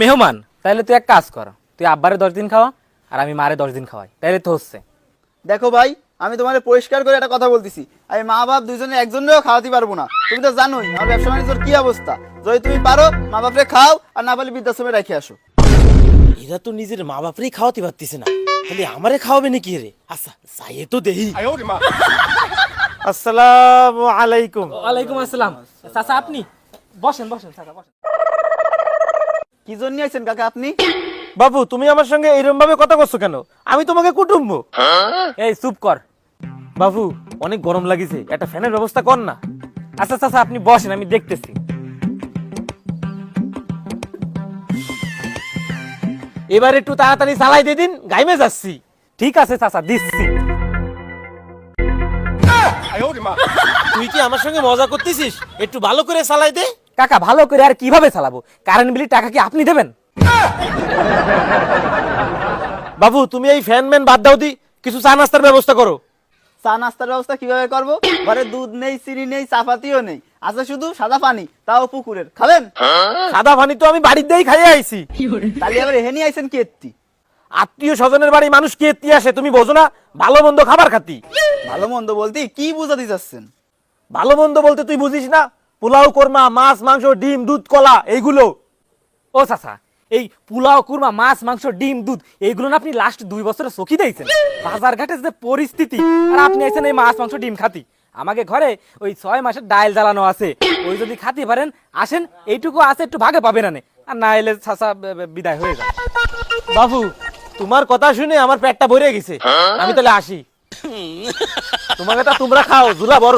মেহমান তাহলে তুই এক কাজ কর, তুই আব্বারে 10 দিন খাওয়া আর আমি মারে 10 দিন খাওয়াই, তাইলে তো হচ্ছে। দেখো ভাই, আমি তোমার পরিষ্কার করে একটা কথা বলতেছি, আমি মা বাপ দুইজনে একজনেরও খাওয়াতে পারবো না। তুমি তো জানোই আমার ব্যবসা বাণিজ্যের কি অবস্থা। যদি তুমি পারো মা বাপরে খাও, আর না পারলে বৃদ্ধাশ্রমে রেখে আসো। এরা তো নিজের মা বাপরেই খাওয়াতে পারতেছে না, তাহলে আমারে খাওয়াবে নাকি রে? আচ্ছা যাই তো দেহি। আসসালামু আলাইকুম। ওয়ালাইকুম আসসালাম। চাচা আপনি বসেন বসেন চাচা বসেন। কি জন্য আইছেন কাকা আপনি? বাবু তুমি আমার সঙ্গে এরকম ভাবে কথা করছো কেন? আমি তোমাকে কুটুম্ব। এই চুপ কর। বাবু অনেক গরম লাগিছে, একটা ফ্যানের ব্যবস্থা কর না। আচ্ছা চাচা আপনি বসেন, আমি দেখতেছি। এবার একটু তাড়াতাড়ি চালাই দিয়ে দিন, গাইমে যাচ্ছি। ঠিক আছে চাচা দিচ্ছি। তুই কি আমার সঙ্গে মজা করতেছিস? একটু ভালো করে চালাই দে। কাকা ভালো করে আর কিভাবে চালাবো? কারেন্ট বিলের টাকা কি আপনি দেবেন? বাবু তুমি এই ফ্যান ম্যান বাদ দাও দি, কিছু চা নাস্তার ব্যবস্থা করো। চা নাস্তার ব্যবস্থা কিভাবে করবো? ঘরে দুধ নেই, চিনি নেই, চাপাতিও নেই, আছে শুধু সাদা পানি, তাও পুকুরের। খাবেন? সাদা পানি তো আমি বাড়ির দিয়েই খাইয়ে আইছি। তাহলে আবার এহেনি আইছেন কি এত্তি? আত্মীয় স্বজনের বাড়ি মানুষ কে এত্তি আসে, তুমি বোঝো না? ভালো মন্দ খাবার খাতি। ভালো মন্দ বলতে কি বুঝাতে চাচ্ছেন? ভালো মন্দ বলতে তুই বুঝিস না? পোলাও কোরমা, মাছ মাংস, ডিম দুধ কলা এইগুলো। ও চাচা, এই পোলাও কুরমা মাছ মাংস ডিম দুধ এইগুলো না আপনি লাস্ট 2 বছরে চোখি দিয়েছেন। বাজার ঘাটে যে পরিস্থিতি, আর আপনি আইছেন এই মাছ মাংস ডিম খাতি। আমাকে ঘরে ওই 6 মাসের ডাইল জ্বালানো আছে, ওই যদি খাতি পারেন আসেন, এইটুকু আছে একটু ভাগে পাবে না, আর না এলে চাচা বিদায় হয়ে যায়। বাবু তোমার কথা শুনে আমার পেটটা ভরে গেছে, আমি তাহলে আসি। তোমাকে তা তোমরা খাও, জুলা বড়।